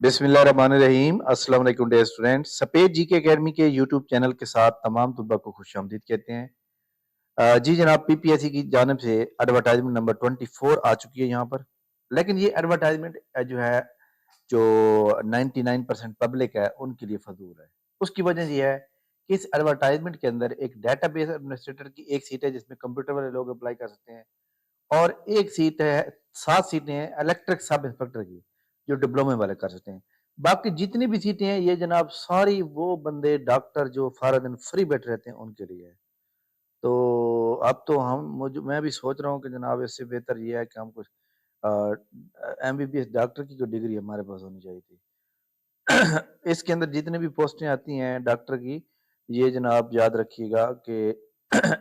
बिस्मिल्लाहिर्रहमानिर्रहीम। अस्सलाम वालेकुम डियर स्टूडेंट। सफेद जी के एकेडमी के यूट्यूब चैनल के साथ तमाम तुल्बा को खुशामदीद कहते हैं। जी जनाब, पीपीएससी की जानिब से एडवर्टाइजमेंट नंबर 24 आ चुकी है यहाँ पर। लेकिन ये एडवर्टाइजमेंट जो है, जो 99% पब्लिक है उनके लिए फजूल है। उसकी वजह ये है कि इस एडवर्टाइजमेंट के अंदर एक डेटाबेस एडमिनिस्ट्रेटर की एक सीट है जिसमें कंप्यूटर वाले लोग अप्लाई कर सकते हैं, और एक सीट है, 7 सीटें हैं इलेक्ट्रिक सब इंस्पेक्टर की, जो डिप्लोमे वाले कर सकते हैं। बाकी जितनी भी सीटें हैं ये जनाब सारी वो बंदे डॉक्टर जो सारा दिन फ्री बैठे रहते हैं उनके लिए है। तो अब तो मैं भी सोच रहा हूँ कि जनाब इससे बेहतर ये है कि हम कुछ एमबीबीएस डॉक्टर की जो डिग्री हमारे पास होनी चाहिए थी। इसके अंदर जितने भी पोस्टें आती हैं डॉक्टर की, ये जनाब याद रखिएगा कि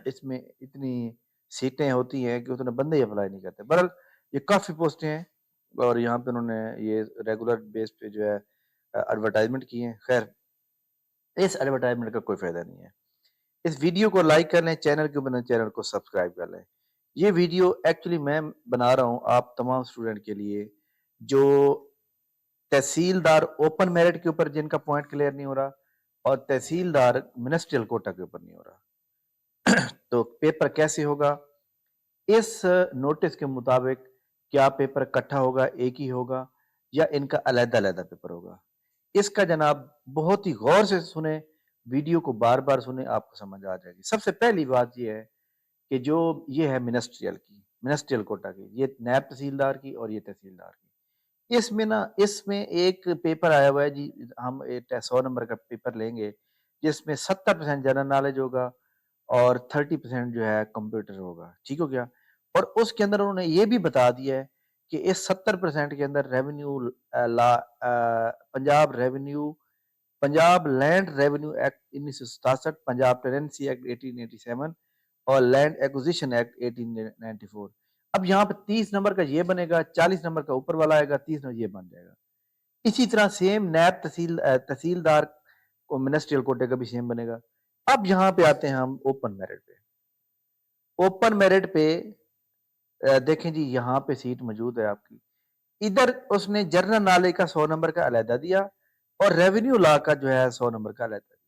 इसमें इतनी सीटें होती हैं कि उतने बंदे ही अप्लाई नहीं करते। बहरहाल ये काफ़ी पोस्टें हैं और यहाँ पे उन्होंने ये रेगुलर बेस पे जो है एडवर्टाइजमेंट की है। खैर, इस एडवर्टाइजमेंट का कोई फ़ायदा नहीं है। इस वीडियो को लाइक कर लें, चैनल के ऊपर चैनल को सब्सक्राइब कर लें। ये वीडियो एक्चुअली मैं बना रहा हूँ आप तमाम स्टूडेंट के लिए जो तहसीलदार ओपन मेरिट के ऊपर जिनका पॉइंट क्लियर नहीं हो रहा, और तहसीलदार मिनिस्ट्रियल कोटा के ऊपर नहीं हो रहा। तो पेपर कैसे होगा? इस नोटिस के मुताबिक क्या पेपर इकट्ठा होगा, एक ही होगा, या इनका अलग-अलग पेपर होगा? इसका जनाब बहुत ही गौर से सुने, वीडियो को बार-बार सुने, आपको समझ आ जाएगी। सबसे पहली बात ये है कि जो ये है मिनिस्ट्रियल कोटा की, ये नायब तहसीलदार की और ये तहसीलदार की। इसमें एक पेपर आया हुआ है जी, हम 100 नंबर का पेपर लेंगे जिसमें 70% जनरल नॉलेज होगा और 30% जो है कंप्यूटर होगा। ठीक हो गया? और उसके अंदर उन्होंने ये भी बता दिया है कि इस 70% के अंदर Punjab land revenue act 1967, Punjab tenancy act 1887 और लैंड एक्विजिशन एक्ट 1894। अब यहाँ पे 30 नंबर का ये बनेगा, 40 नंबर का ऊपर वाला आएगा, 30 नंबर ये बन जाएगा। इसी तरह सेम नैब तहसीलदार को मिनिस्ट्रियल कोटे का भी सेम बनेगा। अब यहाँ पे आते हैं हम ओपन मेरिट पे। ओपन मेरिट पे देखें जी, यहाँ पे सीट मौजूद है आपकी। इधर उसने जनरल नॉलेज का 100 नंबर का अलहदा दिया और रेवेन्यू लॉ का जो है 100 नंबर का अलहदा दिया।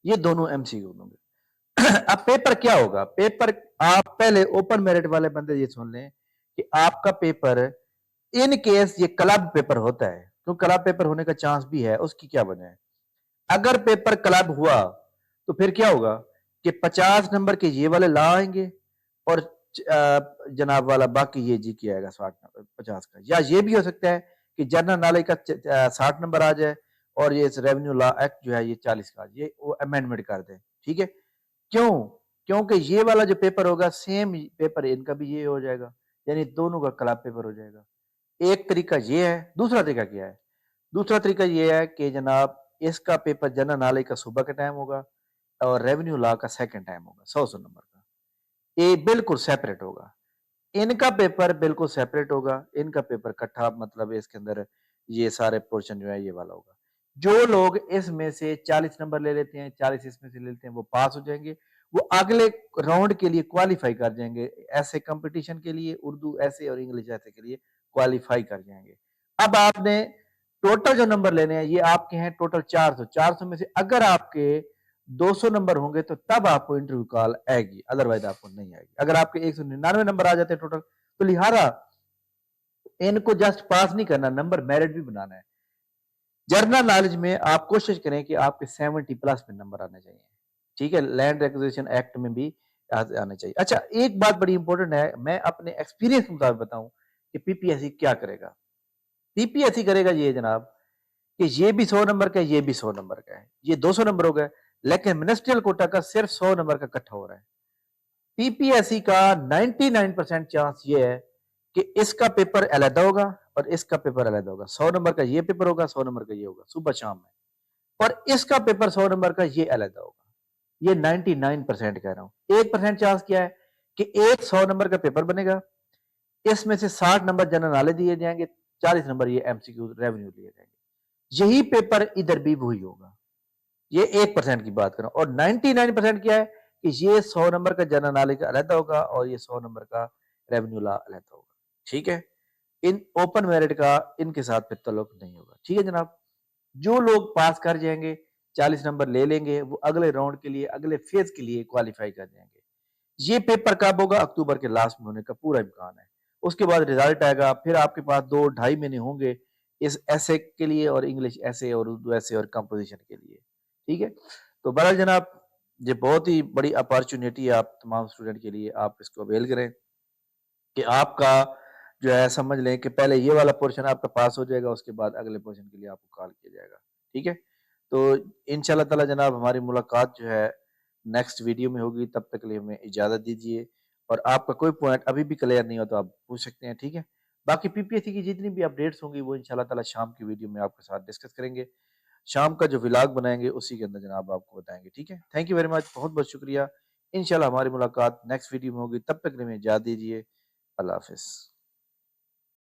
ये दोनों एमसीक्यू होंगे। अब पेपर क्या होगा? पेपर, आप पहले ओपन मेरिट वाले बंदे ये सुन लें कि आपका पेपर, इन केस ये क्लब पेपर होता है, तो क्लब पेपर होने का चांस भी है, उसकी क्या वजह है? अगर पेपर क्लब हुआ तो फिर क्या होगा कि 50 नंबर के ये वाले ला आएंगे और जनाब वाला बाकी ये जी के आएगा 50 का। या ये भी हो सकता है कि जनरल नॉलेज का 60 नंबर आ जाए और ये रेवेन्यू लॉ एक्ट जो है ये 40 का, ये वो अमेंडमेंट कर दें। ठीक है? क्यों? क्योंकि ये वाला जो पेपर होगा सेम पेपर इनका भी ये हो जाएगा, यानी दोनों का क्लब पेपर हो जाएगा। एक तरीका ये है। दूसरा तरीका क्या है? दूसरा तरीका ये है कि जनाब इसका पेपर जनरल नॉलेज का सुबह का टाइम होगा और रेवेन्यू लॉ का सेकंड टाइम होगा, 100 नंबर का। ये बिल्कुल सेपरेट होगा। इनका पेपर बिल्कुल सेपरेट होगा, इनका पेपर इकट्ठा, मतलब इसके अंदर ये सारे पोर्शन जो है ये वाला होगा। जो लोग इसमें से 40 नंबर ले लेते हैं, 40 इसमें से ले लेते हैं, वो पास हो जाएंगे। वो अगले राउंड के लिए क्वालिफाई कर जाएंगे, ऐसे कंपटीशन के लिए, उर्दू ऐसे और इंग्लिश ऐसे के लिए क्वालिफाई कर जाएंगे। अब आपने टोटल जो नंबर लेने हैं ये आपके हैं टोटल 400। 400 में से अगर आपके 200 नंबर होंगे तो तब आपको इंटरव्यू कॉल आएगी, अदरवाइज आपको नहीं आएगी। अगर आपके 199 नंबर आ जाते हैं टोटल, तो लिहाजा इनको जस्ट पास नहीं करना, नंबर मेरिट भी बनाना है। जनरल नॉलेज में आप कोशिश करें कि आपके 70 प्लस में नंबर आने चाहिए। ठीक है? लैंड एक्विजिशन एक्ट में भी आने चाहिए। अच्छा, एक बात बड़ी इंपॉर्टेंट है, मैं अपने एक्सपीरियंस के मुताबिक बताऊं कि पीपीएससी क्या करेगा। पीपीएससी करेगा ये जनाब कि ये भी 100 नंबर का है, ये भी 100 नंबर का है, ये 200 नंबर हो गए, लेकिन मिनिस्ट्रियल कोटा का सिर्फ 100 नंबर का इकट्ठा हो रहा है। पीपीएससी का 99% चांस ये है कि इसका पेपर अलग होगा और इसका पेपर अलग होगा। 100 नंबर का ये पेपर होगा, 100 नंबर का ये होगा सुबह शाम में, और इसका पेपर 100 नंबर का ये अलग होगा। ये 99% कह रहा हूं। 1% चांस क्या है कि एक 100 नंबर का पेपर बनेगा, इसमें से 60 नंबर जनरल नॉलेज दिए जाएंगे, 40 नंबर ये एमसीक्यू रेवेन्यू दिए जाएंगे। यही पेपर इधर भी वही होगा। ये 1% की बात कर रहा हूं। और 99% क्या है कि ये 100 नंबर का जनरल नॉलेज का अलग होगा और ये 100 नंबर का रेवेन्यू लॉ अलग होगा। ठीक है? इन ओपन मेरिट का इनके साथ फिर ताल्लुक नहीं होगा। ठीक है जनाब? जो लोग पास कर जाएंगे, 40 नंबर ले लेंगे, वो अगले राउंड के लिए, अगले फेज के लिए क्वालिफाई कर जाएंगे। ये पेपर कब होगा? अक्टूबर के लास्ट में होने का पूरा इम्कान है। उसके बाद रिजल्ट आएगा, फिर आपके पास 2 ढाई महीने होंगे इस ऐसे के लिए और इंग्लिश ऐसे और उर्दू ऐसे और कंपोजिशन के लिए। ठीक है? तो बहरहाल जनाब, ये बहुत ही बड़ी अपॉर्चुनिटी है आप तमाम स्टूडेंट के लिए, आप इसको अवेल करें कि आपका जो है समझ लें कि पहले ये वाला पोर्शन आपका पास हो जाएगा, उसके बाद अगले पोर्शन के लिए आपको कॉल किया जाएगा। ठीक है? तो इंशाल्लाह ताला जनाब हमारी मुलाकात जो है नेक्स्ट वीडियो में होगी, तब तक के लिए हमें इजाज़त दीजिए और आपका कोई पॉइंट अभी भी क्लियर नहीं हो तो आप पूछ सकते हैं, ठीक है? बाकी पीपीएससी की जितनी भी अपडेट्स होंगी वो इंशाल्लाह ताला शाम की वीडियो में आपके साथ डिस्कस करेंगे। शाम का जो व्लॉग बनाएँगे उसी के अंदर जनाब आपको बताएँगे, ठीक है? थैंक यू वेरी मच, बहुत-बहुत शुक्रिया। इंशाल्लाह हमारी मुलाकात नेक्स्ट वीडियो में होगी, तब तक के लिए हमें इजाज़त दीजिए। अल्लाह हाफ़िज़।